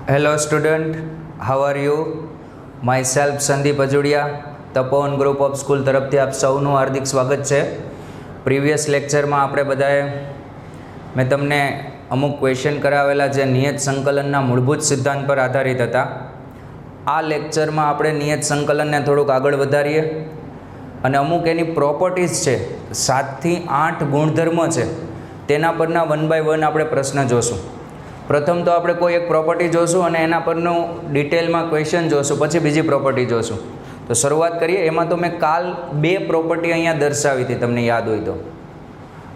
Hello student, how are you? Myself Sandeep Ajodiya, Tapovan group of school તરફથી આપ સૌનું હાર્દિક સ્વાગત છે. પ્રીવિયસ લેક્ચરમાં આપણે બધાએ મેં તમને અમુક ક્વેશ્ચન કરાવેલા જે નિયત સંકલનના મૂળભૂત સિદ્ધાંત પર આધારિત હતા. આ લેક્ચરમાં આપણે નિયત સંકલનને થોડુંક આગળ વધારીએ અને અમુક એની પ્રોપર્ટીઝ છે, 7 થી 8 ગુણધર્મો છે, તેના પરના 1 બાય 1 આપણે પ્રશ્ન જોશું. પ્રથમ તો આપણે કોઈ એક પ્રોપર્ટી જોશું અને એના પરનું ડિટેલમાં ક્વેશ્ચન જોશું, પછી બીજી પ્રોપર્ટી જોશું. તો શરૂઆત કરીએ. એમાં તો મેં કાલ 2 પ્રોપર્ટી અહીંયા દર્શાવી હતી, તમને યાદ હોય તો.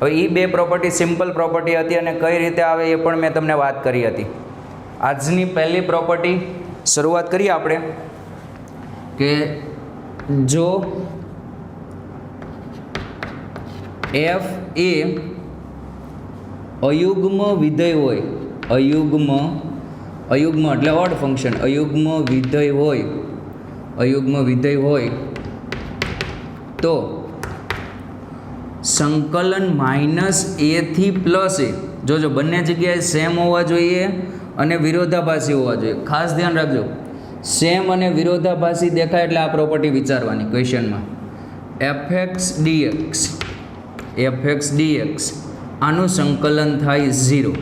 હવે એ 2 પ્રોપર્ટી સિમ્પલ પ્રોપર્ટી હતી અને કઈ રીતે આવે એ પણ મેં તમને વાત કરી હતી. આજની પહેલી પ્રોપર્ટી શરૂઆત કરીએ આપણે કે જો f એ અયુગ્મ વિધેય હોય, અયુગ્મ એટલે ઓડ ફંક્શન, અયુગ્મ વિધેય હોય તો સંકલન -a થી +a, જોજો બંને જગ્યાએ સેમ હોવા જોઈએ અને વિરોધાભાસી હોવા જોઈએ. ખાસ ધ્યાન રાખજો, સેમ અને વિરોધાભાસી દેખાય એટલે આ પ્રોપર્ટી વિચારવાની ક્વેશ્ચનમાં. fx dx આનું સંકલન થાય 0,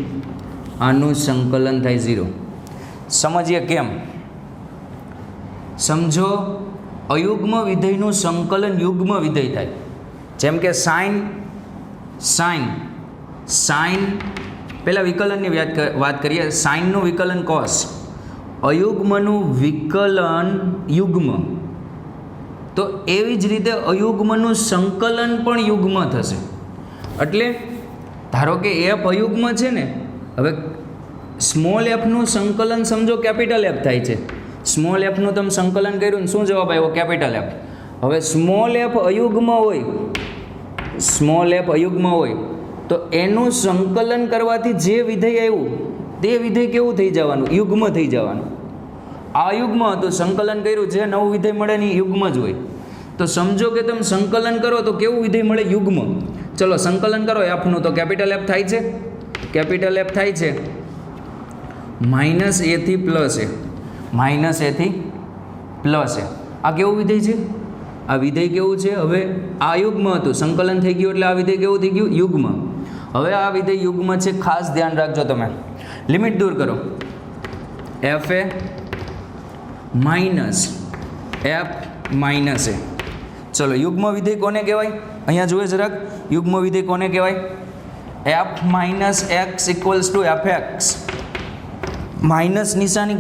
આનું સંકલન થાય 0. સમજીએ કેમ. સમજો અયુગ્મ વિધેયનું સંકલન યુગ્મ વિધેય થાય. જેમ કે સાઇન પહેલાં વિકલનની વાત કરીએ. સાઇનનું વિકલન કોસ, અયુગ્મનું વિકલન યુગ્મ. તો એવી જ રીતે અયુગ્મનું સંકલન પણ યુગ્મ થશે. એટલે ધારો કે એફ અયુગ્મ છે ને, હવે સ્મોલ એફનું સંકલન સમજો કેપિટલ એફ થાય છે. સ્મોલ એફનું તમે સંકલન કર્યું ને શું જવાબ આવ્યો? Capital F. હવે સ્મોલ એફ અયુગ્મ હોય તો એનું સંકલન કરવાથી જે વિધેય આવ્યું તે વિધેય કેવું થઈ જવાનું? યુગ્મ થઈ જવાનું. આ યુગ્મ હતું, સંકલન કર્યું, જે નવું વિધેય મળે ને યુગ્મ જ હોય. તો સમજો કે તમે સંકલન કરો તો કેવું વિધેય મળે? યુગ્મ. ચલો સંકલન કરો એફનું, તો કેપિટલ એફ થાય છે, કેપિટલ એફ થાય છે -a થી +a. આ કેવું વિધેય છે? આ વિધેય કેવું છે? હવે આ યુગ્મ હતું, સંકલન થઈ ગયું એટલે આ વિધેય કેવું થઈ ગયું? યુગ્મ. હવે આ વિધેય યુગ્મ છે, ખાસ ધ્યાન રાખજો તમે. લિમિટ દૂર કરો, fa -f -a. ચલો યુગ્મ વિધેય કોને કહેવાય? અહીંયા જોઈએ જરાક, યુગ્મ વિધેય કોને કહેવાય? f - x = fx. માઇનસ નિશાની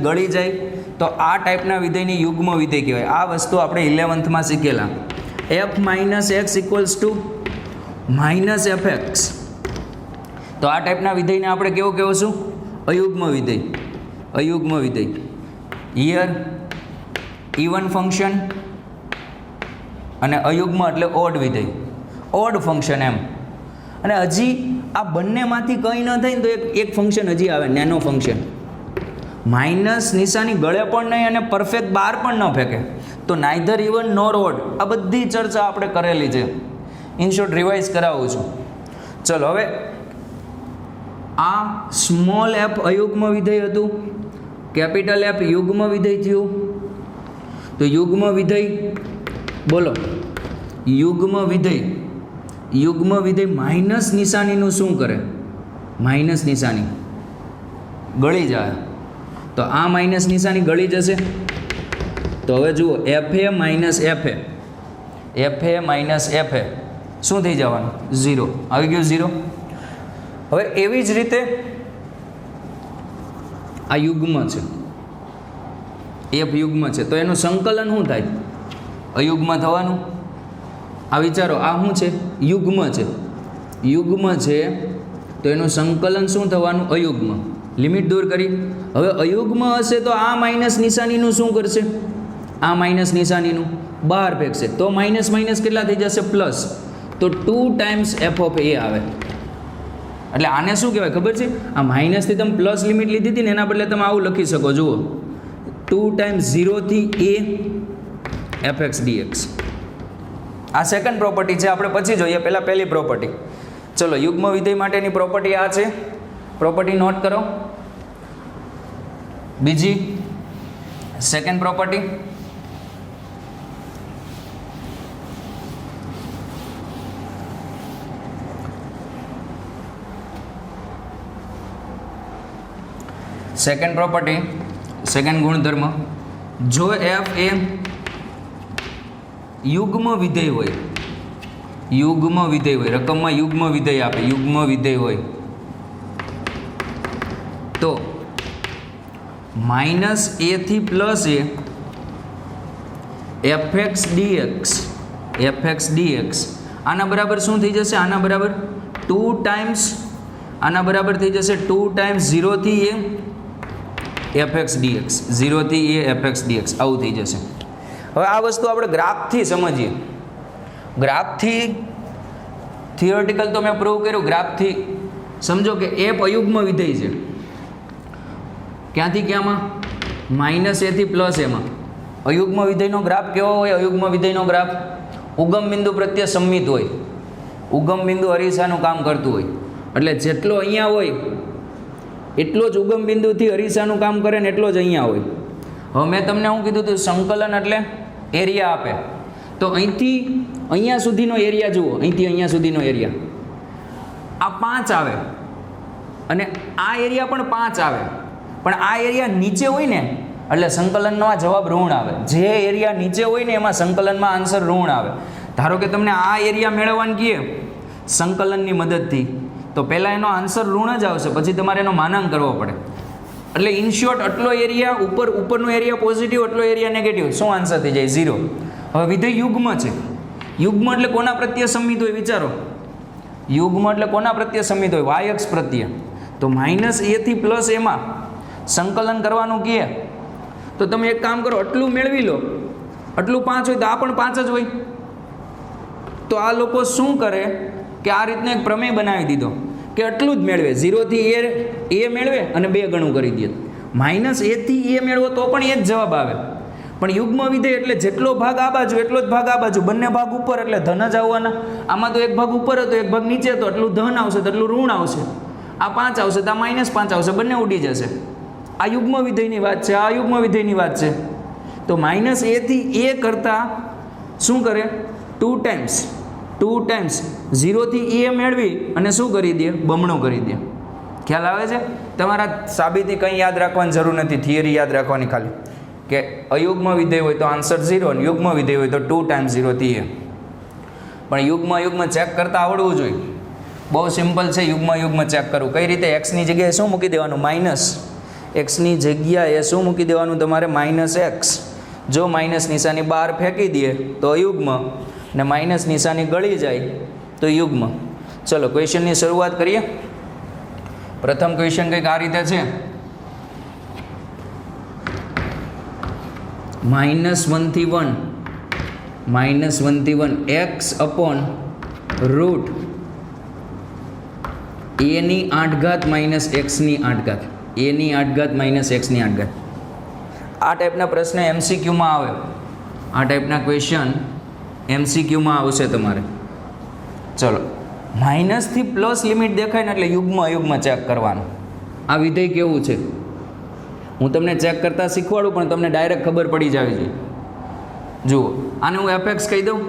ગળી જાય તો આ ટાઈપના વિધેયને યુગ્મ વિધેય કહેવાય. આ વસ્તુ આપણે 11th શીખેલા. f - x = -fx. તો આ ટાઈપના વિધેયને આપણે કેવું કહેશું? અયુગ્મ વિધેય. હિયર ઇવન ફંક્શન અને અયુગ્મ એટલે ઓડ વિધેય, ઓડ ફંક્શન એમ. અને હજી આ બંનેમાંથી કંઈ ન થાય ને તો એક ફંક્શન હજી આવે, નેનો ફંક્શન. માઇનસ નિશાની ગળે પણ નહીં અને પરફેક્ટ બાર પણ ન ફેંકે. તો નાઇધર ઇવન નોર ઓડ. આ બધી ચર્ચા આપણે કરેલી છે. ઇન શોર્ટ રિવાઇઝ કરાવું છું. ચલો હવે આ સ્મોલ એફ અયુગ્મ વિધેય હતું, કેપિટલ એફ યુગ્મ વિધેય થયું. તો યુગ્મ વિધેય બોલો, યુગ્મ વિધેય માઇનસ નિશાનીનું શું કરે? માઇનસ નિશાની ગળી જાય. તો આ માઇનસ નિશાની ગળી જશે. તો હવે જુઓ, fa શું થઈ જવાનું? 0. આવી ગયું 0. હવે એવી જ રીતે આ યુગ્મ છે, f યુગ્મ છે, તો એનું સંકલન શું થાય? અયુગ્મ થવાનું. આ વિચારો, આ શું છે? યુગ્મ છે, તો એનું સંકલન શું થવાનું? અયુગ્મ. લિમિટ દૂર કરી. હવે અયુગ્મ હશે તો આ માઇનસ નિશાનીનું શું કરશે? આ માઇનસ નિશાનીનું બહાર ફેંકશે. તો માઇનસ કેટલા થઈ જશે? પ્લસ. તો 2 ટાઈમ્સ f ઓફ a આવે. એટલે આને શું કહેવાય ખબર છે? આ માઇનસથી તમે પ્લસ લિમિટ લીધી હતી ને, એના બદલે તમે આવું લખી શકો. જુઓ, 2 ટાઈમ્સ 0 થી a fx dx. આ સેકન્ડ પ્રોપર્ટી છે, આપણે પછી જોઈએ. પહેલાં પહેલી પ્રોપર્ટી. ચલો યુગ્મ વિધેય માટેની પ્રોપર્ટી આ છે. પ્રોપર્ટી નોટ કરો. બીજી second property, second property, second ગુણધર્મ, જો એફ એ યુગ્મ વિધેય હોય, યુગ્મ વિધેય હોય, રકમમાં યુગ્મ વિધેય આપે, યુગ્મ વિધેય હોય તો માઇનસ એ થી પ્લસ એ એફએક્સ ડીએક્સ આના બરાબર શું થઈ જશે? આના બરાબર 2 ટાઈમ્સ, આના બરાબર થઈ જશે 2 ટાઈમ્સ 0 થી એ એફએક્સ ડીએક્સ, 0 થી એ એફએક્સ ડીએક્સ, આવું થઈ જશે. હવે આ વસ્તુ આપણે ગ્રાફથી સમજીએ. ગ્રાફથી થિયોરિટિકલ તો મેં પ્રૂવ કર્યું, ગ્રાફથી સમજો કે એફ અયુગ્મ વિધેય છે. ક્યાંથી ક્યાંમાં? માઇનસ એ થી પ્લસ એમાં. અયુગ્મ વિધેયનો ગ્રાફ કેવો હોય? અયુગ્મ વિધેયનો ગ્રાફ ઉગમ બિંદુ પ્રત્યે સંમિત હોય, ઉગમ બિંદુ અરીસાનું કામ કરતું હોય. એટલે જેટલો અહીંયા હોય એટલો જ ઉગમ બિંદુથી અરીસાનું કામ કરે ને એટલો જ અહીંયા હોય. હવે મેં તમને શું કીધું હતું? સંકલન એટલે એરિયા આપે. તો અહીંથી અહીંયા સુધીનો એરિયા જુઓ, અહીંથી અહીંયા સુધીનો એરિયા આ 5 આવે અને આ એરિયા પણ 5 આવે, પણ આ એરિયા નીચે હોય ને એટલે સંકલનમાં જવાબ ઋણ આવે. જે એરિયા નીચે હોય ને એમાં સંકલનમાં આન્સર ઋણ આવે. ધારો કે તમને આ એરિયા મેળવવાનું કહીએ સંકલનની મદદથી, તો પહેલાં એનો આન્સર ઋણ જ આવશે, પછી તમારે એનો માનાંક કરવો પડે. એટલે ઇન શોર્ટ આટલો એરિયા ઉપરનો એરિયા પોઝિટિવ, આટલો એરિયા નેગેટિવ, શું આન્સર થઈ જાય? 0. હવે વિધેય યુગ્મ છે. યુગ્મ એટલે કોના પ્રત્યે સંમિત હોય? વિચારો, યુગ્મ એટલે કોના પ્રત્યે સંમિત હોય? વાય અક્ષ પ્રત્યે. તો માઇનસ એ થી પ્લસ એમાં સંકલન કરવાનું કહે તો તમે એક કામ કરો, આટલું મેળવી લો, આટલું 5 હોય તો આ પણ 5 જ હોય. તો આ લોકો શું કરે કે આ રીતનો એક પ્રમેય બનાવી દીધો કે આટલું જ મેળવે, 0 થી એ મેળવે અને 2 ગણું કરી દે. માઇનસ એ થી એ મેળવો તો પણ એ જ જવાબ આવે. પણ યુગ્મ વિધેય એટલે જેટલો ભાગ આ બાજુ એટલો જ ભાગ આ બાજુ, બંને ભાગ ઉપર એટલે ધન જ આવવાના. આમાં તો એક ભાગ ઉપર હતો, એક ભાગ નીચે હતો, એટલું ધન આવશે તો એટલું ઋણ આવશે. આ 5 આવશે તો આ -5 આવશે, બંને ઉડી જશે. આ યુગ્મ વિધેયની વાત છે, આ યુગ્મ વિધેયની વાત છે. તો માઇનસ એ થી એ કરતાં શું કરે? 2 ટાઈમ્સ 0 થી એ મેળવી અને શું કરી દે? બમણો કરી દે. ખ્યાલ આવે છે? તમારા સાબિતી કંઈ યાદ રાખવાની જરૂર નથી, થિયરી યાદ રાખવાની ખાલી, કે અયુગ્મ વિધેય હોય તો આન્સર 0 અને યુગ્મ વિધેય હોય તો 2 ટાઈમ્સ 0 થી એ. પણ યુગ્મ ચેક કરતાં આવડવું જોઈએ. બહુ સિમ્પલ છે યુગ્મ ચેક કરવું. કઈ રીતે? એક્સની જગ્યાએ શું મૂકી દેવાનું? માઇનસ. એક્સની જગ્યાએ શું મૂકી દેવાનું તમારે? -x. જો માઇનસ નિશાની બહાર ફેંકી દે તો અયુગ્મ, ને માઇનસ નિશાની ગળી જાય તો યુગ્મ. ચલો ક્વેશ્ચનની શરૂઆત કરીએ. પ્રથમ ક્વેશ્ચન કંઈક આ રીતે છે. -1 થી 1 x અપોન રૂટ a ની 8 ઘાત માઇનસ x ની 8 ઘાત, a ની 8 ઘાત માઇનસ x ની 8 ઘાત. આ ટાઈપના પ્રશ્ન MCQમાં આવે. આ ટાઈપના ક્વેશ્ચન MCQમાં આવશે તમારે. ચલો, માઇનસથી પ્લસ લિમિટ દેખાય ને એટલે યુગ્મ ચેક કરવાનું. આ વિધેય કેવું છે હું તમને ચેક કરતાં શીખવાડું, પણ તમને ડાયરેક્ટ ખબર પડી જવી જોઈએ. જુઓ, આને હું એફએક્સ કહી દઉં,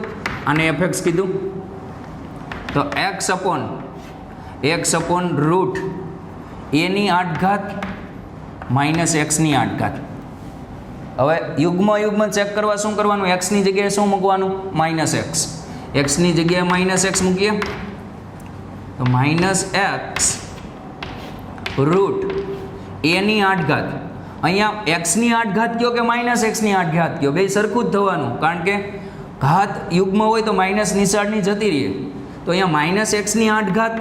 આને એફએક્સ કીધું તો x અપોન રૂટ a ની 8 ઘાત માઇનસ x ની 8 ઘાત. હવે યુગ્મ ચેક કરવા શું કરવાનું? x ની જગ્યાએ શું મૂકવાનું? -x. x ની જગ્યાએ -x મૂકીએ તો -x રૂટ a ની 8 ઘાત. અહીંયા x ની 8 ઘાત કયો કે -x ની 8 ઘાત કયો, બે સરખું જ થવાનું, કારણ કે ઘાત યુગ્મ હોય તો માઇનસ નિશાળની જતી રહે. તો અહીંયા -x ની 8 ઘાત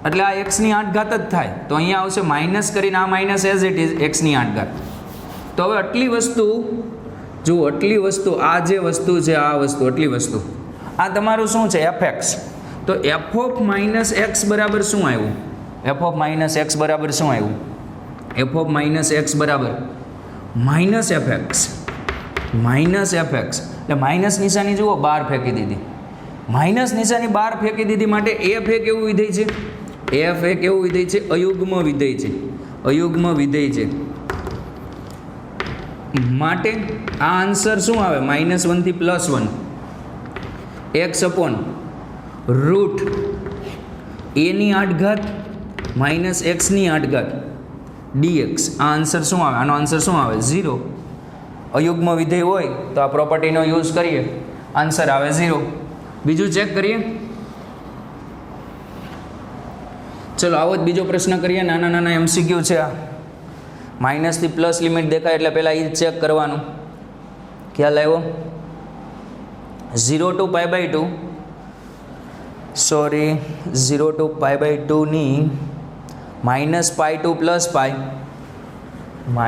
એટલે આ x ની 8 ઘાત જ થાય. તો અહીંયા આવશે માઇનસ કરીને આ minus as it is x ની 8 ઘાત. તો હવે આટલી વસ્તુ જુઓ, આટલી વસ્તુ, આ જે વસ્તુ છે, આ વસ્તુ, આટલી વસ્તુ, આ તમારું શું છે? fx. તો f ઓફ માઇનસ એક્સ બરાબર શું આવ્યું? f ઓફ માઇનસ એક્સ બરાબર શું આવ્યું? f ઓફ માઇનસ એક્સ બરાબર -fx. એટલે માઇનસ નિશાની જુઓ બહાર ફેંકી દીધી. માઇનસ નિશાની બહાર ફેંકી દીધી માટે f એ કેવું વિધેય છે? f એ કેવું વિધેય છે? અયુગ્મ વિધેય છે. અયુગ્મ વિધેય છે. માટે આ આન્સર શું આવે? -1 થી +1 x અપોન રૂટ a ની 8 ઘાત માઇનસ x ની 8 ઘાત dx. આ આન્સર શું આવે? આનો આન્સર શું આવે? 0. અયુગ્મ વિધેય હોય તો આ પ્રોપર્ટીનો યુઝ કરીએ, આન્સર આવે 0. બીજું ચેક કરીએ. ચલો આવો જ બીજો પ્રશ્ન કરીએ. નાના નાના MCQ છે આ. માઇનસથી પ્લસ લિમિટ દેખાય એટલે પહેલાં એ ચેક કરવાનું. ખ્યાલ આવ્યો? 0 to π/2 સોરી 0 to π/2 ની -π to +π -π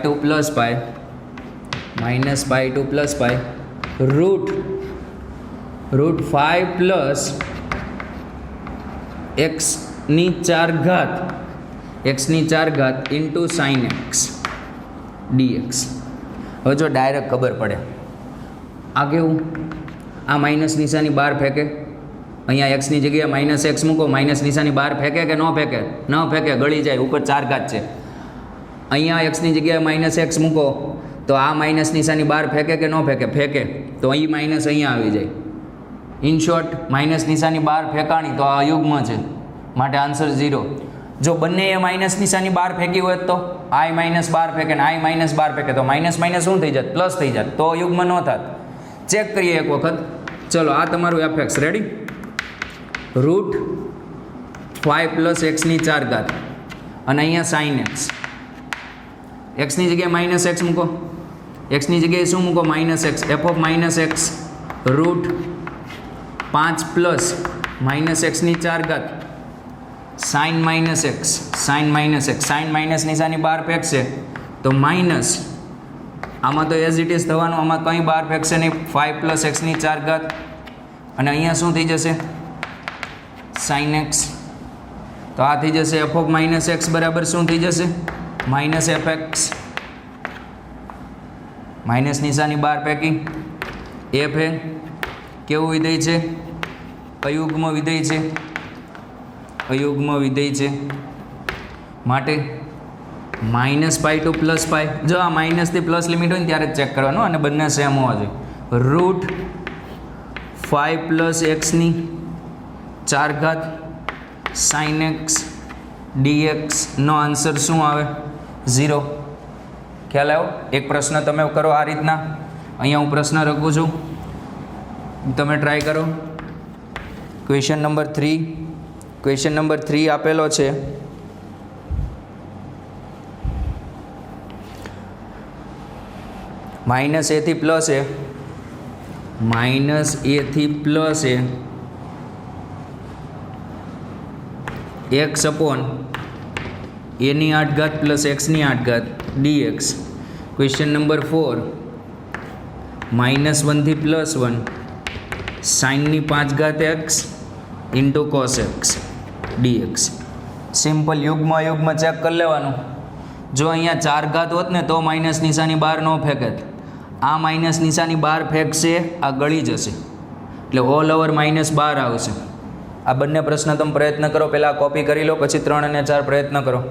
to +π -π to +π route 5 plus x ની 4 ઘાત ઇન્ટુ sin x dx. હવે જો ડાયરેક્ટ ખબર પડે આ કેવું, આ માઇનસ નિશાની બહાર ફેંકે, અહીંયા x ની જગ્યાએ -x મૂકો, માઇનસ નિશાની બહાર ફેંકે કે ન ફેંકે? ન ફેંકે, ગળી જાય, ઉપર 4 ઘાત છે. અહીંયા x ની જગ્યાએ -x મૂકો તો આ માઇનસ નિશાની બહાર ફેંકે કે ન ફેંકે? ફેંકે, તો અહીં માઇનસ અહીંયા આવી જાય. ઇન શોર્ટ માઇનસ નિશાની બહાર ફેંકાણી તો આ અયુગ્મ છે, માટે આન્સર 0. જો બંને એ માઇનસ નિશાની બહાર ફેંકી હોય તો આઈ માઇનસ બહાર ફેંકે ને આઈ માઇનસ બહાર ફેંકે તો માઇનસ માઇનસ શું થઈ જાય? પ્લસ થઈ જાય, તો અયુગ્મ ન થાત. ચેક કરીએ એક વખત. ચલો આ તમારું fx ready. Root 5 plus x ની 4 ઘાત અને અહીંયા sin x. x ની જગ્યાએ -x મૂકો, x ની જગ્યાએ શું મૂકો? -x. f of -x root 5 plus -x ની 4 ઘાત sin -x. sin માઇનસ નિશાની બહાર ફેંકશે તો માઇનસ, આમાં તો એઝ ઇટ ઇઝ થવાનું, આમાં કંઈ બહાર ફેંકશે નહીં. 5 પ્લસ x ની 4 ઘાત અને અહીંયા શું થઈ જશે? sin x. તો આ થઈ જશે f ઓફ -x બરાબર શું થઈ જશે? -fx. માઇનસ નિશાની બહાર ફેંકી. f એ કેવું વિધેય છે? અયુગ્મ વિધેય છે. અયુગ્મ વિધેય છે માટે -π to +π. જો આ માઇનસથી પ્લસ લિમિટ હોય ને ત્યારે જ ચેક કરવાનું, અને બંને સેમ હોવા જોઈએ. રૂટ 5 પ્લસ x ની 4 ઘાત sin x dx નો આન્સર શું આવે? 0. ખ્યાલ આવ્યો? એક પ્રશ્ન તમે કરો આ રીતના. અહીંયા હું પ્રશ્ન લખું છું, તમે ટ્રાય કરો. ક્વેશ્ચન નંબર 3 આપેલો છે. -a થી પ્લસ a, -a થી plus a x upon a ની 8 ઘાત પ્લસ x ની 8 ઘાત dx. ક્વેશ્ચન નંબર 4 -1 થી +1 sin ની 5 ઘાત x into cos x dx. Simple યુગ્મ અયુગ્મ ચેક કરી લેવાનું. જો અહીંયા 4 ઘાત હોત ને તો માઇનસ નિશાની બહાર ન ફેંકેત. આ માઇનસ નિશાની બહાર ફેંકશે, આ ગળી જશે, એટલે ઓલ ઓવર માઇનસ બહાર આવશે. આ બંને પ્રશ્ન તમે પ્રયત્ન કરો. પહેલાં કોપી કરી લો, પછી 3 અને 4 પ્રયત્ન કરો.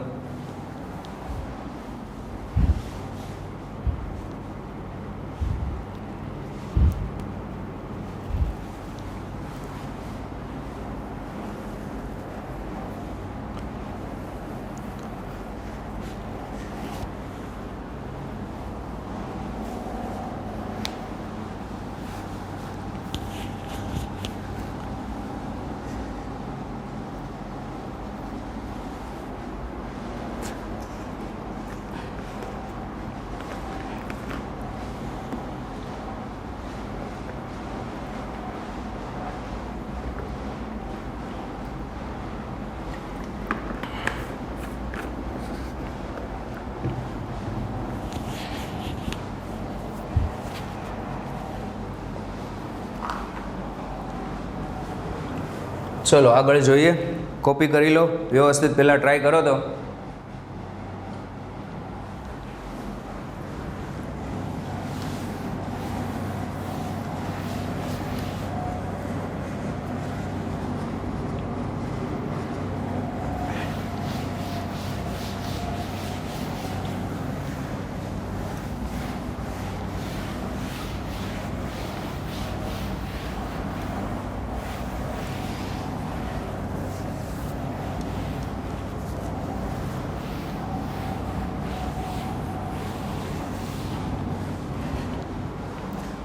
ચલો આગળ જોઈએ. કોપી કરી લો વ્યવસ્થિત, પહેલાં ટ્રાય કરો તો.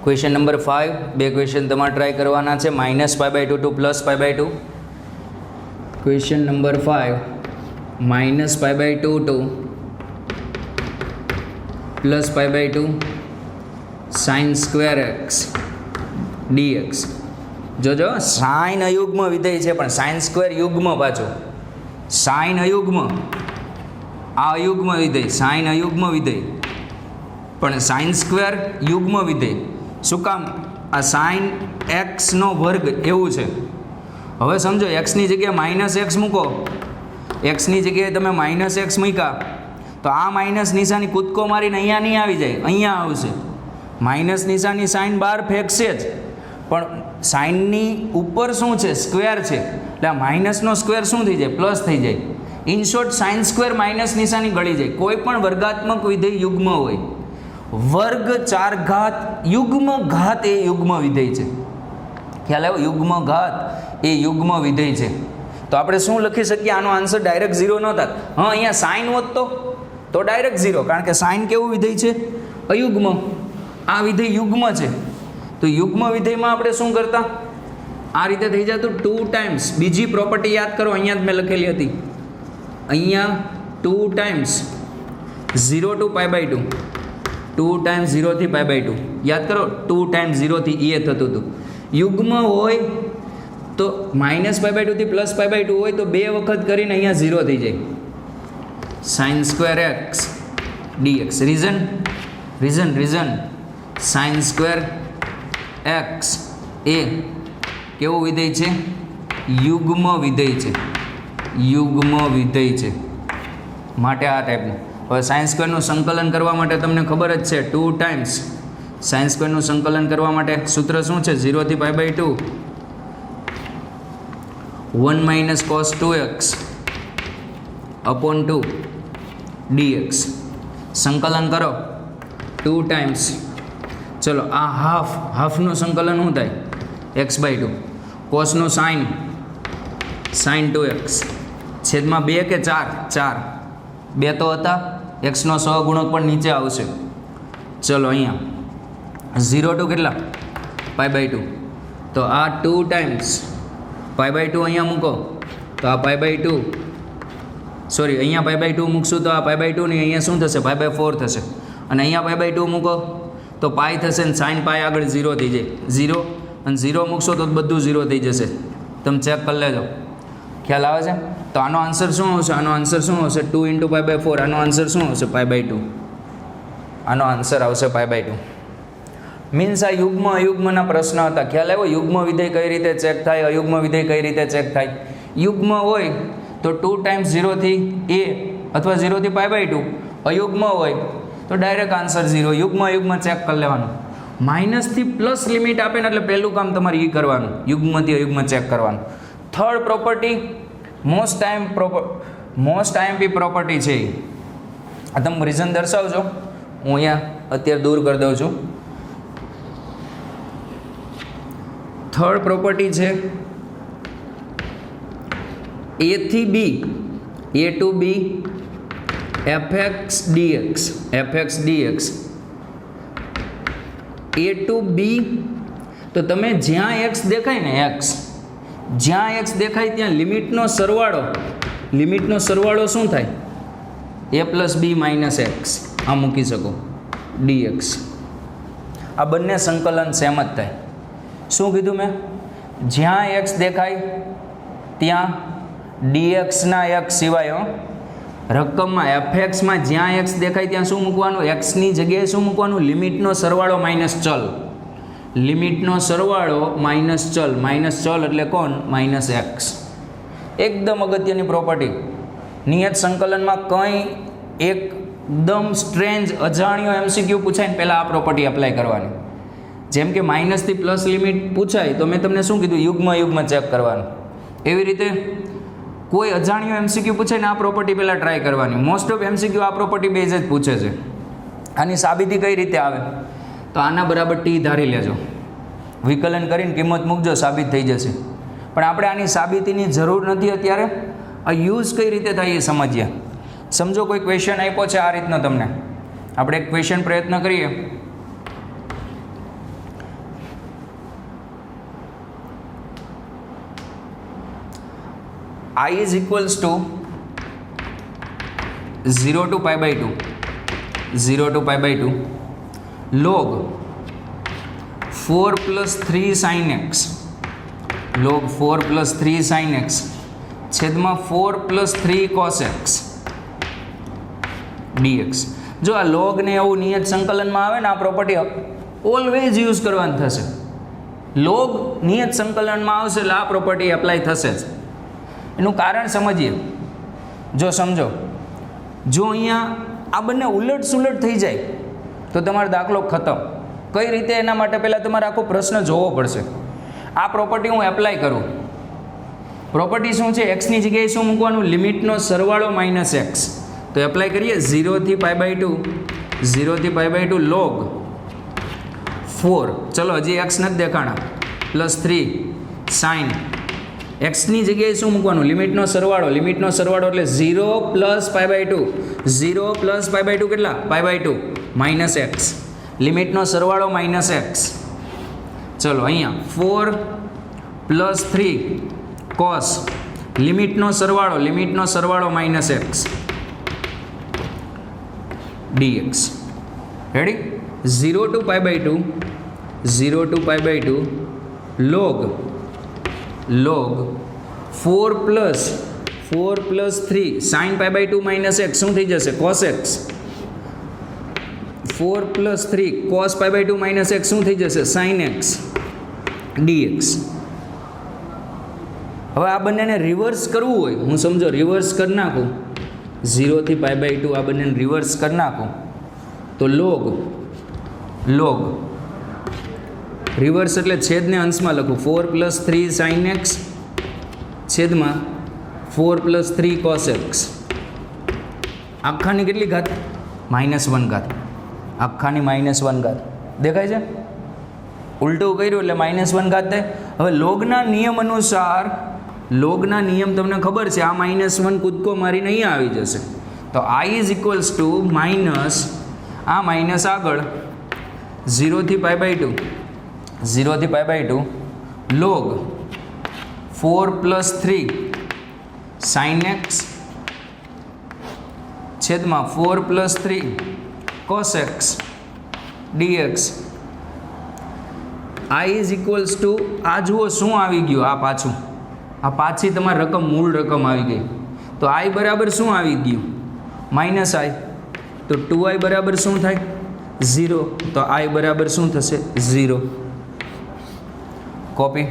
ક્વેશ્ચન નંબર 5, બે ક્વેશ્ચન તમારે ટ્રાય કરવાના છે, -π/2 to +π/2. Question number 5, -π/2 to +π/2 sin² dx. જોજો સાઇન અયુગ્મ વિધેય છે પણ sin² યુગ્મ પાછું. સાઇન અયુગ્મ, આ અયુગ્મ વિધેય, સાઇન અયુગ્મ વિધેય પણ sin² યુગ્મ વિધેય. શું કામ? આ સાઇન x² એવું છે. હવે સમજો એક્સની જગ્યાએ -x મૂકો, એક્સની જગ્યાએ તમે -x મૂક્યા તો આ માઇનસ નિશાની કૂદકો મારીને અહીંયા નહીં આવી જાય, અહીંયા આવશે. માઇનસ નિશાની સાઇન બહાર ફેંકશે જ, પણ સાઇનની ઉપર શું છે? સ્ક્વેર છે, એટલે આ માઇનસનો સ્ક્વેર શું થઈ જાય? પ્લસ થઈ જાય. ઇન શોર્ટ sin² માઇનસ નિશાની ગળી જાય. કોઈ પણ વર્ગાત્મક વિધેય યુગ્મ હોય, વર્ગ 4 ઘાત યુગ્મ ઘાત એ યુગ્મ વિધેય છે. ખ્યાલ આવ્યો? યુગ્મ ઘાત એ યુગ્મ વિધેય છે. તો આપણે શું લખી શકીએ? આનો આન્સર ડાયરેક્ટ 0 ન થાત. હા, અહીંયા સાઇન હોત તો ડાયરેક્ટ 0, કારણ કે સાઇન કેવું વિધેય છે? અયુગ્મ. આ વિધેય યુગ્મ છે. તો યુગ્મ વિધેયમાં આપણે શું કરતા? આ રીતે થઈ જતું 2 ટાઈમ્સ. બીજી પ્રોપર્ટી યાદ કરો, અહીંયા જ મેં લખેલી હતી. અહીંયા 2 ટાઈમ્સ 0 to π/2, 2 ટાઈમ્સ 0 થી π/2. યાદ કરો, 2 ટાઈમ્સ 0 થી એ થતું હતું. યુગ્મ હોય તો -π/2 થી +π/2 હોય તો 2 વખત કરીને અહીંયા 0 થઈ જાય. sin² x dx. Reason sin² x એ કેવું વિધેય છે? યુગ્મ વિધેય છે. યુગ્મ વિધેય છે, માટે આ ટાઈપનું. હવે sin² નું સંકલન કરવા માટે તમને ખબર જ છે, 2 ટાઈમ્સ sin² નું સંકલન કરવા માટે સૂત્ર શું છે? 0 થી π/2 1 - cos 2x / 2 dx. સંકલન કરો 2 ટાઈમ્સ. ચલો, આ હાફનું સંકલન શું થાય? x/2. કોસનું sin 2x છેદમાં 2 કે 4? 2 તો હતા. એક્સનો સહગુણક પણ નીચે આવશે. ચલો, અહીંયા 0 to કેટલા? π/2. તો આ 2 ટાઈમ્સ π/2 અહીંયા મૂકો તો આ π/2, સોરી, અહીંયા π/2 મૂકશું તો આ π/2 નહીં, અહીંયા શું થશે? π/4 થશે. અને અહીંયા π/2 મૂકો તો પાઈ થશે ને sin પાઈ આગળ 0 થઈ જાય. 0 અને 0 મૂકશો તો બધું 0 થઈ જશે. તમે ચેક કરી લેજો. ખ્યાલ આવે છે? તો આનો આન્સર શું આવશે? આનો આન્સર શું આવશે? 2 × π/4. આનો આન્સર શું આવશે? π/2. આનો આન્સર આવશે π/2. મીન્સ આ યુગ્મ અયુગ્મના પ્રશ્ન હતા. ખ્યાલ આવ્યો? યુગ્મ વિધેય કઈ રીતે ચેક થાય, અયુગ્મ વિધેય કઈ રીતે ચેક થાય? યુગ્મ હોય તો 2 ટાઈમ્સ 0 થી a અથવા 0 થી π/2. અયુગ્મ હોય તો ડાયરેક્ટ આન્સર 0. યુગ્મ અયુગ્મ ચેક કરી લેવાનું. માઇનસથી પ્લસ લિમિટ આપે ને એટલે પહેલું કામ તમારે એ કરવાનું, યુગ્મથી અયુગ્મ ચેક કરવાનું. Third property most IMP property છે. આ તમે રીઝન દર્શાવજો, હું અહીંયા અત્યારે દૂર કરી દઉં છું. થર્ડ પ્રોપર્ટી છે a થી b, a to b fx dx. a to b તો તમે જ્યાં x દેખાય ને, જ્યાં x દેખાય ત્યાં લિમિટનો સરવાળો શું થાય? a + b - x. આ મૂકી શકો dx. આ બંને સંકલન સેમ જ થાય. શું કીધું મેં? જ્યાં x દેખાય ત્યાં dx ના x સિવાય રકમમાં fxમાં જ્યાં x દેખાય ત્યાં શું મૂકવાનું? x ની જગ્યાએ શું મૂકવાનું? લિમિટનો સરવાળો માઇનસ ચલ. લિમિટનો સરવાળો માઇનસ ચલ. માઇનસ ચલ એટલે કોણ? -x. એકદમ અગત્યની પ્રોપર્ટી. નિયત સંકલનમાં કંઈ એકદમ સ્ટ્રેન્જ અજાણ્યો MCQ પૂછાય ને પહેલાં આ પ્રોપર્ટી એપ્લાય કરવાની. જેમ કે માઇનસથી પ્લસ લિમિટ પૂછાય તો મેં તમને શું કીધું? યુગ્મ ચેક કરવાનું. એવી રીતે કોઈ અજાણ્યો MCQ પૂછાય ને આ પ્રોપર્ટી પહેલાં ટ્રાય કરવાની. મોસ્ટ ઓફ MCQ આ પ્રોપર્ટી બેઝ જ પૂછે છે. આની સાબિતી કઈ રીતે આવે? તો આના બરાબર t ધારી લેજો, વિકલન કરીને કિંમત મૂકજો, સાબિત થઈ જશે. પણ આપણે આની સાબિતીની જરૂર નથી અત્યારે. આ યુઝ કઈ રીતે થાય એ સમજીએ. સમજો કોઈ ક્વેશ્ચન આપ્યો છે આ રીતનો તમને. આપણે એક ક્વેશ્ચન પ્રયત્ન કરીએ. I is equals to 0 to pi by 2, 0 to pi by 2 log 4 plus 3 sin x, log 4 plus 3 sin x છેદમાં 4 plus 3 cos x dx. જો આ લોગ ને એવું નિયત સંકલનમાં આવે ને આ પ્રોપર્ટી ઓલવેઝ યુઝ કરવાની થશે. લોગ નિયત સંકલનમાં આવશે એટલે આ પ્રોપર્ટી એપ્લાય થશે જ. એનું કારણ સમજીએ. જો સમજો, જો અહીંયા આ બંને ઉલટ સુલટ થઈ જાય તો તમારો દાખલો ખતમ. કઈ રીતે? એના માટે પહેલાં તમારે આખો પ્રશ્ન જોવો પડશે. આ પ્રોપર્ટી હું એપ્લાય કરું. પ્રોપર્ટી શું છે? એક્સની જગ્યાએ શું મૂકવાનું? લિમિટનો સરવાળો માઇનસ એક્સ. તો એપ્લાય કરીએ. 0 થી પાઈ બાય 2, 0 થી પાઈ બાય 2 લોગ 4, ચલો હજી એક્સ નથી દેખાણા, પ્લસ 3 સાઇન એક્સની જગ્યાએ શું મૂકવાનું? લિમિટનો સરવાળો. લિમિટનો સરવાળો એટલે 0 plus pi by 2, 0 plus pi by 2 કેટલા? Pi by 2 minus x. લિમિટનો સરવાળો માઇનસ એક્સ. ચલો અહીંયા 4 પ્લસ 3 કોસ લિમિટનો સરવાળો minus x dx. Ready? 0 to pi by 2, 0 to pi by 2 log 4 plus 3 sin pi by 2 minus x શું થઈ જશે? cos x. 4 plus 3 cos pi by 2 minus x શું થઈ જશે? sin x dx. હવે આ બંનેને રિવર્સ કરવું હોય, હું સમજો રિવર્સ કરી નાખું, 0 થી પાઈ બાય 2 આ બંનેને રિવર્સ કરી નાખું તો લોગ રિવર્સ એટલે છેદને અંશમાં લખું. 4 પ્લસ 3 સાઇન એક્સ છેદમાં 4 પ્લસ 3 કોસ એક્સ. આખાની કેટલી ઘાત? -1 ઘાત. આખાની -1 ઘાત દેખાય છે? ઉલટું કર્યું એટલે -1 ઘાત થાય. હવે લોગના નિયમ અનુસાર, લોગના નિયમ તમને ખબર છે, આ -1 કૂદકો મારીને અહીંયા આવી જશે. તો I is equals to minus આ માઇનસ આગળ 0 થી પાઈ બાય 2, 0 થી pi by 2 log 4 plus 3 sine x છેદમાં 4 plus 3 cos x dx. I is equals to આ જુઓ શું આવી ગયું, આ પાછું, આ પાછી તમારી રકમ, મૂળ રકમ આવી ગઈ. તો I બરાબર શું આવી ગયું? Minus I. તો 2I બરાબર શું થાય? 0. તો I બરાબર શું થશે? 0. કોપી.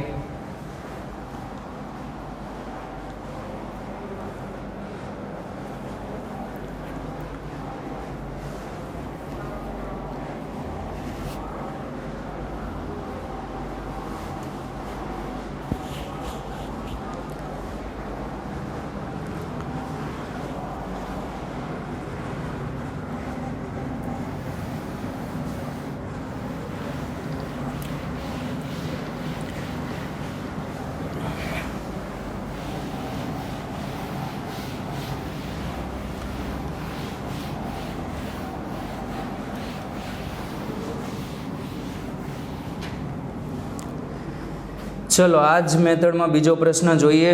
ચલો આ જ મેથડમાં બીજો પ્રશ્ન જોઈએ.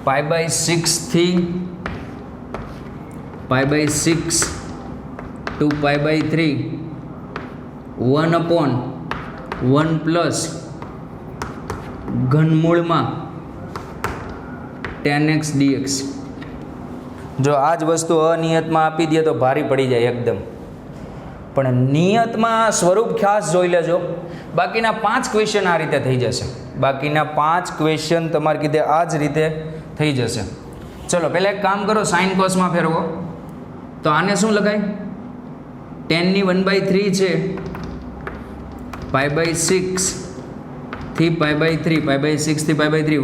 પાઈ બાય 6 થી pi by 6 to pi by 3 1/1 plus ઘનમૂળમાં 10x dx. જો આ જ વસ્તુ અનિયતમાં આપી દે તો ભારી પડી જાય એકદમ, પણ નિયતમાં સ્વરૂપ ખાસ જોઈ લેજો. બાકીના 5 ક્વેશ્ચન આ રીતે થઈ જશે. બાકીના 5 ક્વેશ્ચન તમારે કીધે આ જ રીતે થઈ જશે. ચલો પહેલાં એક કામ કરો, સાઇન કોસમાં ફેરવો. તો આને શું લખાય? 10 ની 1/3 છે, પાઈ બાય 6 થી પાઈ બાય 3, પાઈ બાય 6 થી પાઈ બાય 3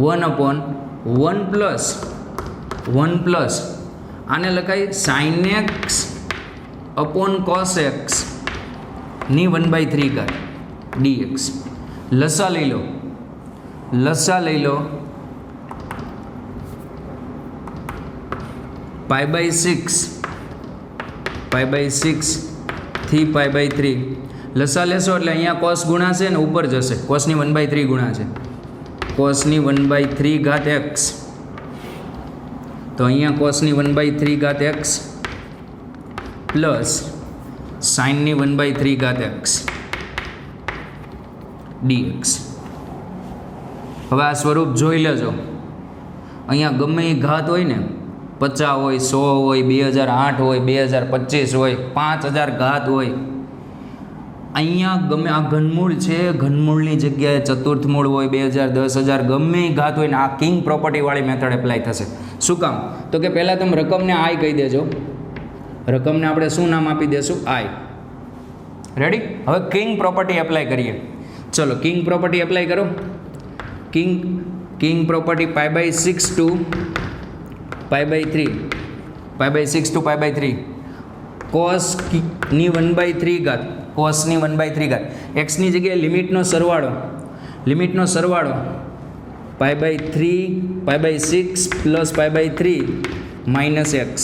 1/1 પ્લસ આને લખાય sine x upon cos x ની 1/3 ઘાત dx. લસા લઈ લો પાઈ બાય 6 થી પાઈ બાય 3 લસા લેશો એટલે અહીંયા કોસ ગુણાશે ને ઉપર જશે, કોસની 1/3 ગુણાશે, કોસની 1/3 ઘાત એક્સ, તો અહીંયા કોસની 1/3 ઘાત એક્સ પ્લસ સાઇનની 1/3 ઘાત એક્સ dx. હવે આ સ્વરૂપ જોઈ લેજો. અહીંયા ગમે એ ઘાત હોય ને, 50 હોય, 100 હોય, 2008 હોય, 2025 હોય, 5000 ઘાત હોય, અહીંયા ગમે આ ઘનમૂળ છે, ઘનમૂળની જગ્યાએ ચતુર્થ મૂળ હોય, 2000, 10,000 ગમે એ ઘાત હોય ને, આ કિંગ પ્રોપર્ટીવાળી મેથડ એપ્લાય થશે. શું કામ? તો કે પહેલાં તમે રકમને આઈ કહી દેજો, રકમને આપણે શું નામ આપી દેશું? આઈ. રેડી? હવે કિંગ પ્રોપર્ટી એપ્લાય કરીએ. ચલો કિંગ પ્રોપર્ટી એપ્લાય કરો. કિંગ પ્રોપર્ટી π/6 to π/3, π/6 to π/3, કોસની 1/3 ઘાત, કોસની 1/3 ઘાત, એક્સની જગ્યાએ લિમિટનો સરવાળો π/3, π/6 પ્લસ π/3 માઇનસ એક્સ.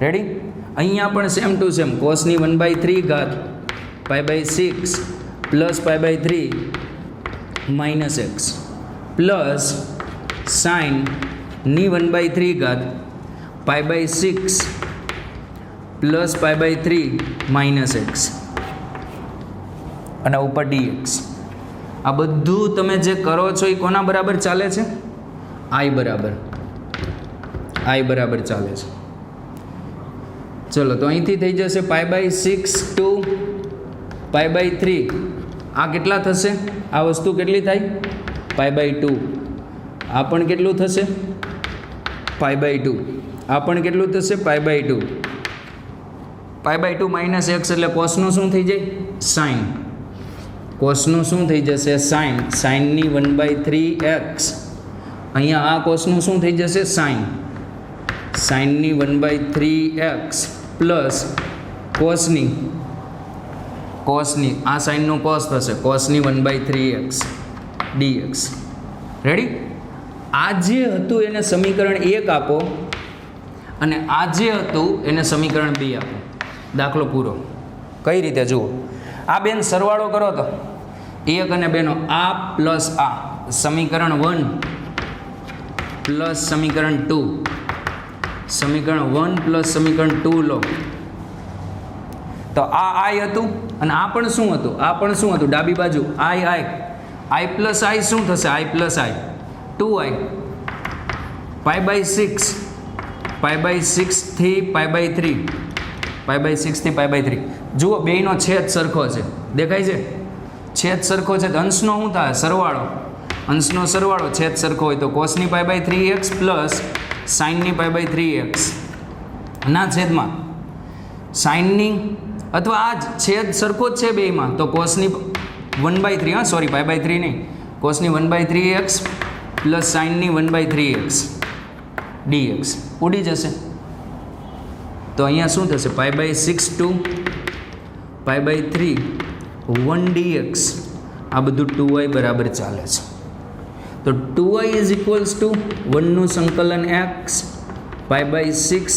રેડી? અહીંયા પણ સેમ ટુ સેમ, કોસની 1/3 ઘાત π/6 પ્લસ π/3 માઇનસ એક્સ પ્લસ સાઇનની 1/3 ઘાત π/6 પ્લસ π/3 માઇનસ એક્સ અને ઉપર dx. આ બધું તમે જે કરો છો એ કોના બરાબર ચાલે છે? i બરાબર ચાલે છે. ચલો તો અહીંથી થઈ જશે π/6 to π/3. આ કેટલા થશે? આ વસ્તુ કેટલી થાય? π/2. આ પણ કેટલું થશે? π/2. આ પણ કેટલું થશે? π/2. π/2 માઇનસ એક્સ એટલે કોસનું શું થઈ જાય? સાઇન. કોસનું શું થઈ જશે? સાઇન. સાઇનની 1/3 એક્સ. અહીંયા આ કોસનું શું થઈ જશે? સાઇન. સાઇનની 1/3 એક્સ પ્લસ કોસની આ સાઇનનું કોસ થશે, કોસની 1/3 એક્સ dx. રેડી? આ જે હતું એને સમીકરણ 1 આપો અને આ જે હતું એને સમીકરણ 2 આપો. દાખલો પૂરો. કઈ રીતે જુઓ? આ બેન સરવાળો કરો તો 1 અને 2 નો, આ પ્લસ આ, સમીકરણ 1 પ્લસ સમીકરણ 2, સમીકરણ 1 પ્લસ સમીકરણ 2 લો તો આ આઈ હતું અને આ પણ શું હતું? આ પણ શું હતું? ડાબી બાજુ આઈ પ્લસ આઈ શું થશે? આઈ પ્લસ આઈ 2i π/6 થી π/3, π/6 થી π/3. જુઓ બેયનો છેદ સરખો છે, દેખાય છે? છેદ સરખો છે તો અંશનો શું થાય? સરવાળો. અંશનો સરવાળો છેદ સરખો હોય તો કોસની π/3x પ્લસ સાઇનની π/3x ના છેદમાં સાઇનની, અથવા આ જ છેદ સરખો જ છે બેયમાં તો કોસની 1/3, સોરી π/3 નહીં, કોસની 1/3x પ્લસ સાઇનની 1/3x dx ઉડી જશે. તો અહીંયા શું થશે? π/6 to π/3 1 dx. આ બધું 2i બરાબર ચાલે છે. તો 2i ઇઝ ઇક્વલ્સ ટુ 1નું સંકલન x π/6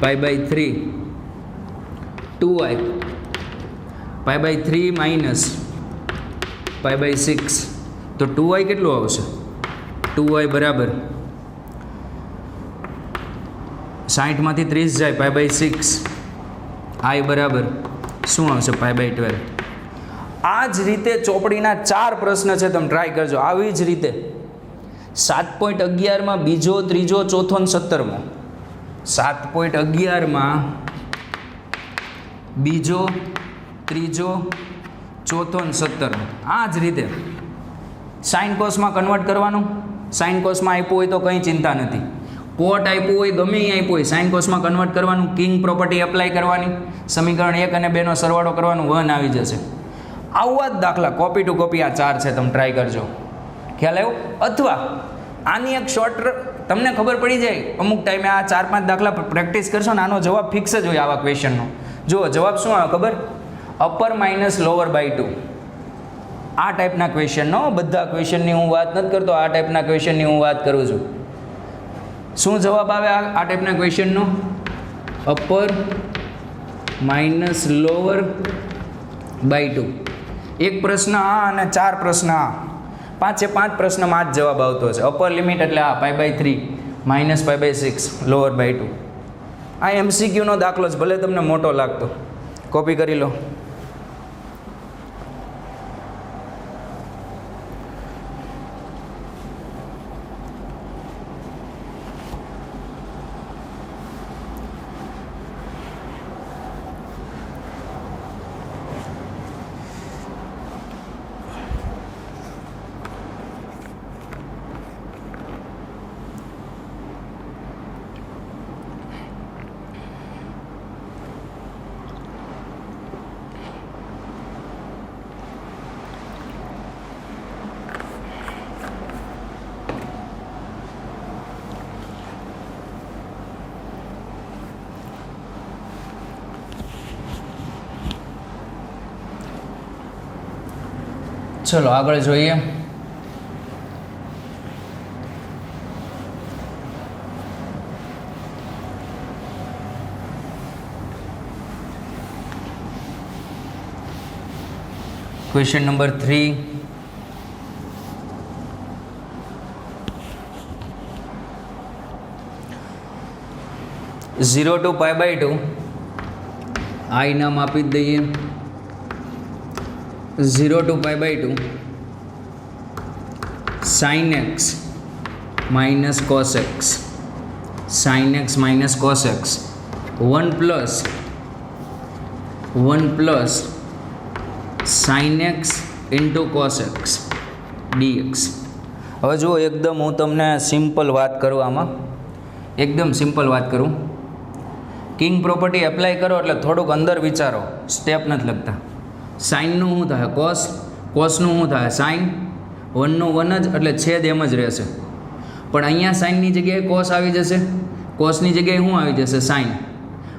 π/3 2i π/3 માઇનસ π/6 તો 2i કેટલું આવશે? 2i બરાબર 60માંથી 30 જાય π/6, i બરાબર શું આવશે? π/12. આ જ રીતે ચોપડીના 4 પ્રશ્ન છે, તમે ટ્રાય કરજો. આવી જ રીતે 7.11માં બીજો, ત્રીજો, ચોથો અને 17મો. 7.11માં બીજો, ત્રીજો, ચોથો અને 17મો. આ જ રીતે સાઇન કોસમાં કન્વર્ટ કરવાનું. સાઇન કોસમાં આપ્યું હોય તો કંઈ ચિંતા નથી. કોટ આપ્યું હોય, ગમે એ આપ્યું હોય, સાઇન કોસમાં કન્વર્ટ કરવાનું. કિંગ પ્રોપર્ટી એપ્લાય કરવાની. સમીકરણ 1 અને 2 નો સરવાળો કરવાનું, 1 આવી જશે. આવા જ દાખલા કોપી ટુ કોપી આ 4 છે, તમે ટ્રાય કરજો. ખ્યાલ આવ્યો? અથવા આની એક શોર્ટ તમને ખબર પડી જાય અમુક ટાઈમે, આ 4-5 દાખલા પ્રેક્ટિસ કરશો ને આનો જવાબ ફિક્સ જ હોય આવા ક્વેશ્ચનનો. જુઓ જવાબ શું આવે ખબર? Upper minus lower by 2. આ ટાઈપના ક્વેશ્ચનનો, બધા ક્વેશ્ચનની હું વાત નથી કરતો, આ ટાઈપના ક્વેશ્ચનની હું વાત કરું છું. શું જવાબ આવે આ ટાઈપના ક્વેશ્ચનનો? Upper minus lower by 2. એક પ્રશ્ન આ અને 4 પ્રશ્ન આ. 5 પ્રશ્નમાં આ જ જવાબ આવતો હશે. અપર લિમિટ એટલે આ π/3 માઇનસ π/6 લોઅર બાય 2. આ MCQ નો દાખલો છે, ભલે તમને મોટો લાગતો. કોપી કરી લો. ચલો આગળ જોઈએ. Question number 3. ઝીરો ટુ π/2 આઈ નામ આપી જ દઈએ. 0 to π/2 sin x minus cos x, sin x minus cos x, 1 plus sin x into cos x dx. હવે જુઓ, એકદમ હું તમને સિમ્પલ વાત કરું, આમાં એકદમ સિમ્પલ વાત કરું. કિંગ પ્રોપર્ટી એપ્લાય કરો એટલે થોડુંક અંદર વિચારો, સ્ટેપ નથી લખતા. સાઇનનું શું થાય? કોસ. કોસનું શું થાય? સાઇન. 1નું 1 જ, એટલે છેદ એમ જ રહેશે. પણ અહીંયા સાઇનની જગ્યાએ કોસ આવી જશે, કોસની જગ્યાએ શું આવી જશે? સાઇન.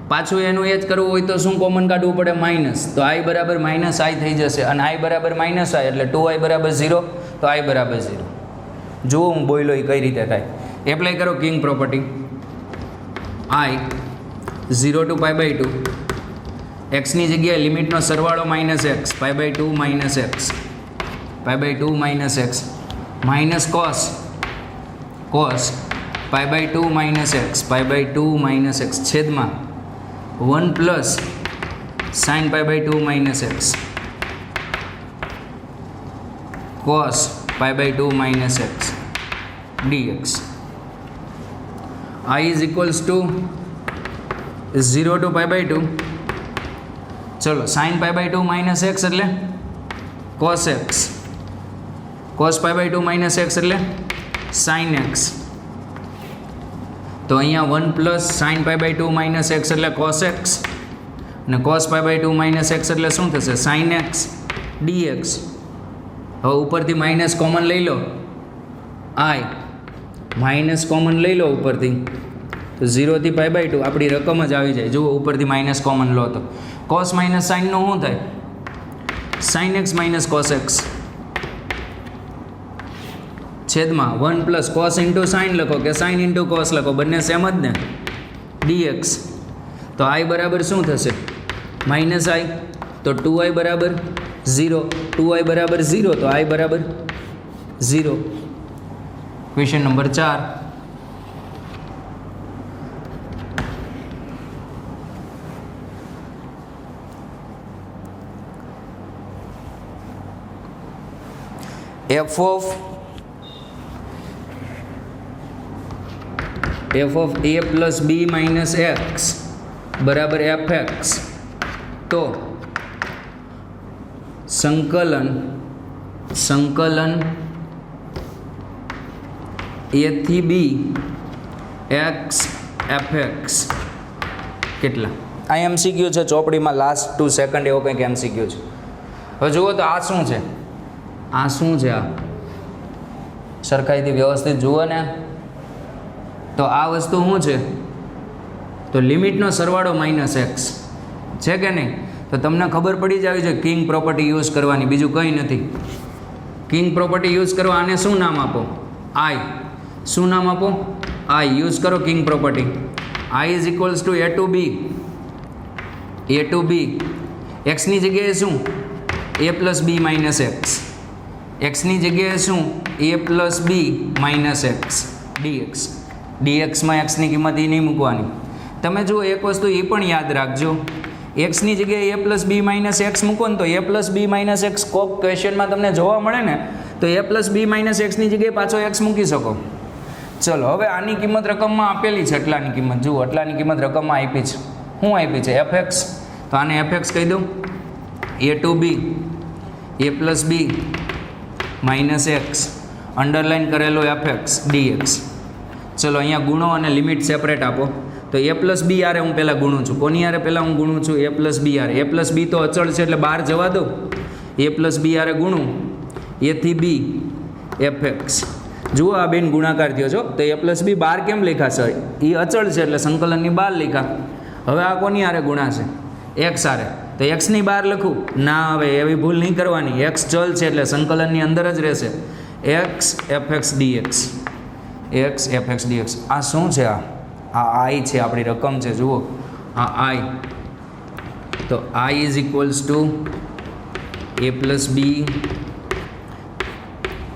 પાછું એનું એ જ કરવું હોય તો શું કોમન કાઢવું પડે? માઇનસ. તો આઈ બરાબર માઇનસ આઈ થઈ જશે, અને આઈ બરાબર માઇનસ આઈ એટલે 2i બરાબર 0, તો આઈ બરાબર 0. જુઓ હું બોલ્યો એ કઈ રીતે થાય. એપ્લાય કરો કિંગ પ્રોપર્ટી. આઈ 0 to π/2, એક્સની જગ્યાએ લિમિટનો સરવાળો minus x, π/2 minus x, π/2 minus x, minus cos, cos π/2 minus x, π/2 minus x, છેદમાં 1 plus sine π/2 minus x, cos π/2 minus x dx. I is equals to 0 to π/2. ચલો, sine π/2 minus x એટલે cos x, cos π/2 minus x એટલે sine x. તો અહીંયા 1 plus sine π/2 minus x એટલે cos x, અને cos π/2 minus x એટલે શું થશે? Sine x dx. હવે ઉપરથી માઇનસ કોમન લઈ લો, આઈ માઇનસ કોમન લઈ લો ઉપરથી, તો 0 થી π/2 આપણી રકમ જ આવી જાય. જુઓ, ઉપરથી માઇનસ કોમન લો તો કોસ માઇનસ સાઇનનું શું થાય? Sine x minus cos x, છેદમાં 1 પ્લસ કોસ ઇન્ટુ સાઇન લખો કે સાઇન ઇન્ટુ કોસ લખો, બંને સેમ જ ને, dx. તો આઈ બરાબર શું થશે? માઇનસ આઈ, તો 2i બરાબર 0, 2i બરાબર 0, તો આઈ બરાબર 0. Question number 4. f of a plus b minus x બરાબર fx. તો સંકલન a થી b x fx કેટલા? આ MCQ છે, ચોપડીમાં લાસ્ટ 2 સેકન્ડ એવો કંઈક MCQ છે. હવે જુઓ તો આ શું છે? આ શું છે? આ સરખાઈથી વ્યવસ્થિત જુઓ ને. તો આ વસ્તુ શું છે? તો લિમિટનો સરવાળો માઇનસ એક્સ છે કે નહીં? તો તમને ખબર પડી જ આવી છે કિંગ પ્રોપર્ટી યુઝ કરવાની, બીજું કંઈ નથી. કિંગ પ્રોપર્ટી યુઝ કરવા, આને શું નામ આપો? આઈ. શું નામ આપો? આઈ. યુઝ કરો king property. I is equals to a to b a to b એક્સની જગ્યાએ શું a plus b minus x, એક્સની જગ્યાએ શું a plus b minus x dx, ડીએક્સમાં એક્સની કિંમત એ નહીં મૂકવાની. તમે જુઓ એક વસ્તુ એ પણ યાદ રાખજો, એક્સની જગ્યાએ એ પ્લસ બી માઇનસ એક્સ મૂકો ને તો એ પ્લસ બી માઇનસ એક્સ કોક ક્વેશ્ચનમાં તમને જોવા મળે ને તો એ પ્લસ બી માઇનસ એક્સની જગ્યાએ પાછો એક્સ મૂકી શકો. ચલો હવે આની કિંમત રકમમાં આપેલી છે, એટલાની કિંમત જુઓ, એટલાની કિંમત રકમમાં આપી છે. શું આપી છે? F x. તો આને એફ એક્સ કહી દઉં, એ to B A plus b minus x underline કરેલો એફ એક્સ ડીએક્સ. ચલો અહીંયા ગુણો અને લિમિટ સેપરેટ આપો. તો એ પ્લસ બી આરે હું પહેલાં ગુણું છું. કોની આરે પહેલાં હું ગુણું છું? એ પ્લસ બી આરે. એ પ્લસ બી તો અચળ છે એટલે બહાર જવા દો. એ પ્લસ બી આરે ગુણું એથી બી એફ એક્સ. જુઓ આ બેન ગુણાકાર થયો છો તો એ પ્લસ બી બાર કેમ લખ્યા સર? એ અચળ છે એટલે સંકલનની બહાર લખ્યા. હવે આ કોની આરે ગુણાશે? એક્સ આરે. તો એક્સની બહાર લખું ના, હવે એવી ભૂલ નહીં કરવાની. એક્સ ચલ છે એટલે સંકલનની અંદર જ રહેશે. X f x dx, x f x dx. આ શું છે? આ આઈ છે, આપણી રકમ છે. જુઓ આ આઈ. તો I is equals to a plus b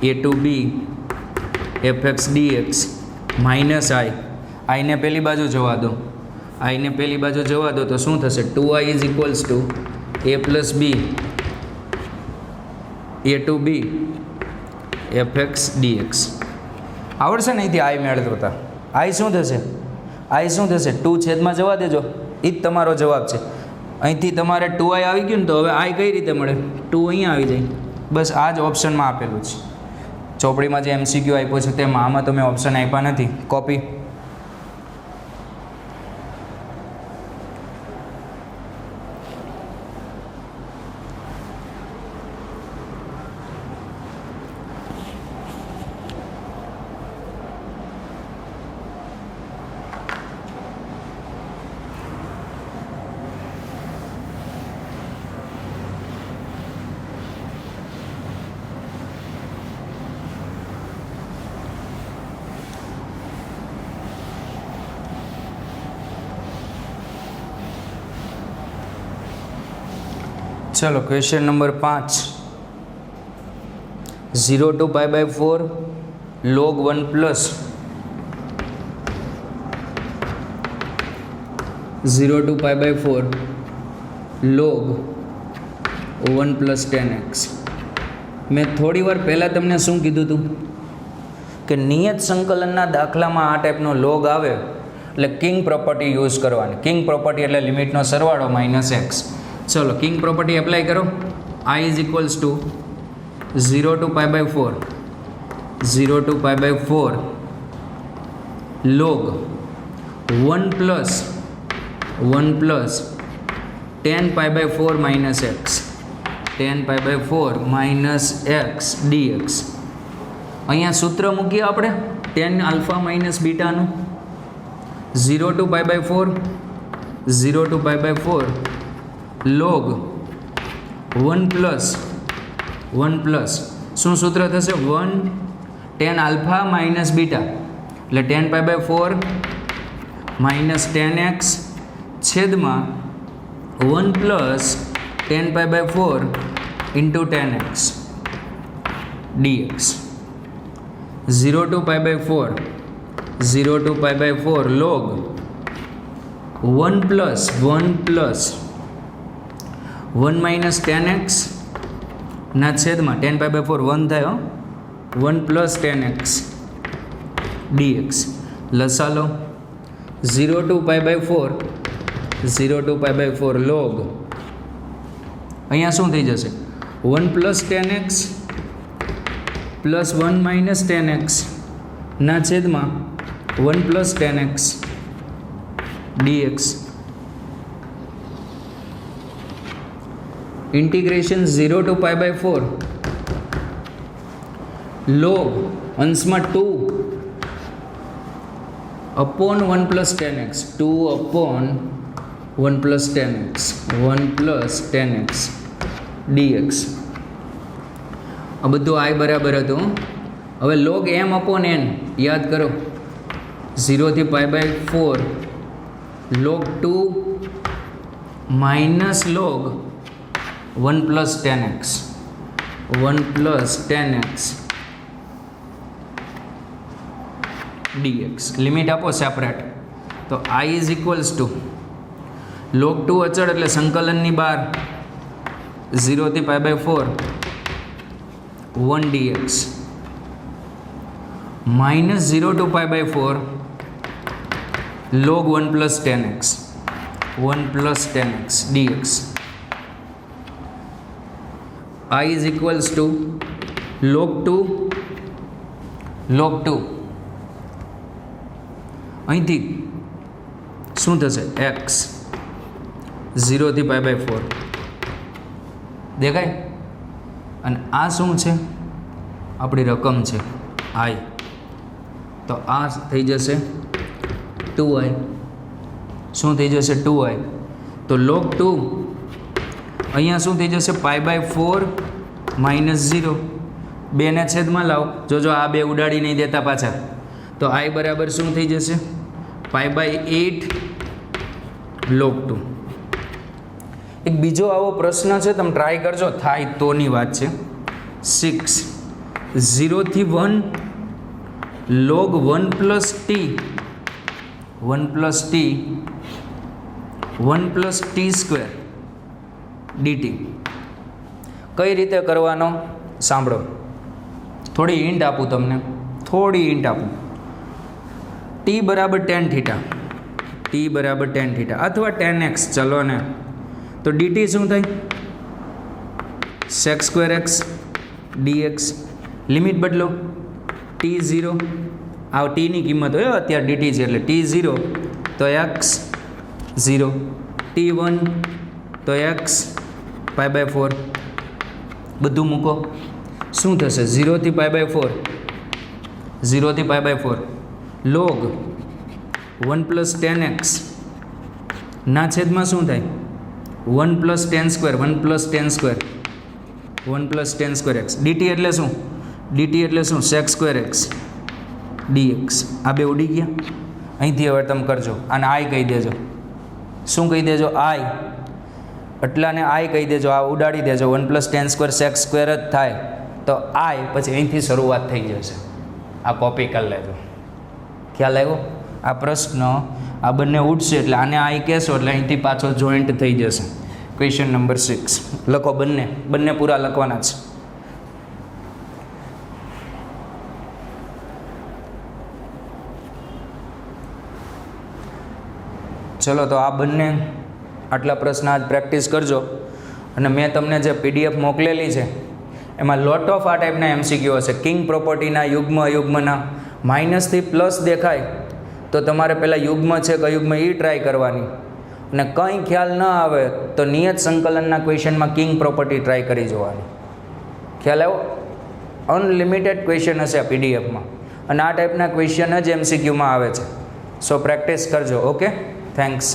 a to b f x dx minus I. આઈને પેલી બાજુ જવા દો, આઈને પેલી બાજુ જવા દો તો શું થશે? 2i is equals to a plus b a to b f x dx. આવડશે ને અહીંથી આઈ મેળવતા? આઈ શું થશે? આઈ શું થશે? 2 છેદમાં જવા દેજો, એ જ તમારો જવાબ છે. અહીંથી તમારે 2i આવી ગયું ને તો હવે આઈ કઈ રીતે મળે? 2 અહીંયા આવી જાય. બસ આ જ ઓપ્શનમાં આપેલું છે. ચોપડીમાં જે એમસીક્યુ આપ્યો છે તેમાં, આમાં તો મેં ઓપ્શન આપ્યા નથી. કોપી. चलो question number 5. 0 to pi by 4 log 1 plus 0 to pi by 4 log 1 plus 10x. મેં થોડી વાર પહેલાં તમને શું કીધું હતું કે નિયત સંકલનના દાખલામાં આ ટાઈપનો લોગ આવે એટલે કિંગ પ્રોપર્ટી યુઝ કરવાની. કિંગ પ્રોપર્ટી એટલે લિમિટનો સરવાળો માઇનસ એક્સ. चलो किंग प्रॉपर्टी अप्लाई करो. I is equals to 0 to pi by 4 0 to pi by 4 log 1 plus 10 pi by 4 minus x 10 pi by 4 minus x dx. અહીંયા સૂત્ર મૂકીએ આપણે tan alpha minus beta નું. 0 to pi by 4 0 to pi by 4 log 1 plus શું સૂત્ર થશે? 1 tan alpha minus beta એટલે 10 pi by 4 minus 10x છેદમાં 1 plus 10 pi by 4 into 10x dx. 0 to pi by 4 0 to pi by 4 log 1 plus 1 minus 10x ના છેદમાં 10 pi by 4 1 થયો 1 plus 10x dx. લસા લો 0 to pi by 4 0 to pi by 4 log અહીંયા શું થઈ જશે? 1 plus 10x plus 1 minus 10x ના છેદમાં 1 plus 10x dx. Integration 0 to pi by 4 log अंशમાં 2 upon 1 plus 10x 2 upon 1 plus 10x 1 plus 10x dx. આ બધું i બરાબર હતું. હવે log m upon n યાદ કરો. 0 થી pi by 4 log 2 minus log 1 plus 10x 1 plus 10x dx. Limit આપો separate. તો I is equals two log 2 અચળ એટલે સંકલનની બહાર 0 થી π/4 1 dx minus 0 to π/4 log 1 plus 10x 1 plus 10x dx. I is equals to log 2 અહીંથી શું થશે x 0 થી π/4 દેખાય. અને આ શું છે આપણી રકમ છે I. તો આ થઈ જશે 2i. શું થઈ જશે 2i. તો log 2 અહીંયા શું થઈ જશે π/4 -0 બેને છેદમાં લાવો. જોજો આ બે ઉડાડી નહીં દેતા પાછા. તો I બરાબર શું થઈ જશે π/8 log 2. એક બીજો આવો પ્રશ્ન છે, તમે ટ્રાય કરજો, થાય તોની વાત છે. 6 0 થી 1 log 1 plus t 1 plus t 1 plus t square dt. કઈ રીતે કરવાનો સાંભળો. થોડી હિન્ટ આપું તમને, t બરાબર tan થીટા, t બરાબર tan થીટા અથવા tan x, ચલો ને. તો dt શું થાય sec square x dx. Limit બદલો t0, આ t ની કિંમત હોય અત્યારે dt છે એટલે t0 તો x 0, t1 તો x π/4 બધું મૂકો. શું થશે 0 થી π/4 log 1 plus 10x ના છેદમાં શું થાય 1 plus 10 square 1 plus 10 square 1 plus 10 square x. dt એટલે શું sec square x dx. આ બે ઉડી ગયા. અહીંથી હવે તમે કરજો. આને I કહી દેજો. શું કહી દેજો I. એટલાને I કહી દેજો. આ ઉડાડી દેજો. 1 plus 10 square sec square જ થાય તો I પછી અહીંથી શરૂઆત થઈ જશે. આ કોપી કરી લેજો. ખ્યાલ આવ્યો. આ પ્રશ્ન આ બંને ઉડશે એટલે આને I કહેશો એટલે અહીંથી પાછો જોઈન્ટ થઈ જશે. ક્વેશ્ચન નંબર 6 લખો. બંને પૂરા લખવાના છે. ચલો તો આ બંને આટલા પ્રશ્ન આજ પ્રેક્ટિસ કરજો. અને મેં તમને જે PDF મોકલેલી છે એમાં લોટ ઓફ આ ટાઈપના MCQ હશે. કિંગ પ્રોપર્ટીના યુગ્મ અયુગ્મના માઇનસથી પ્લસ દેખાય તો તમારે પહેલાં યુગ્મ છે કે અયુગ્મ એ ટ્રાય કરવાની. અને કંઈ ખ્યાલ ન આવે તો નિયત સંકલનના ક્વેશ્ચનમાં કિંગ પ્રોપર્ટી ટ્રાય કરી જોવાની. ખ્યાલ આવ્યો. અનલિમિટેડ ક્વેશ્ચન હશે આ PDFમાં અને આ ટાઈપના ક્વેશ્ચન જ MCQમાં આવે છે. સો પ્રેક્ટિસ કરજો. Okay, thanks.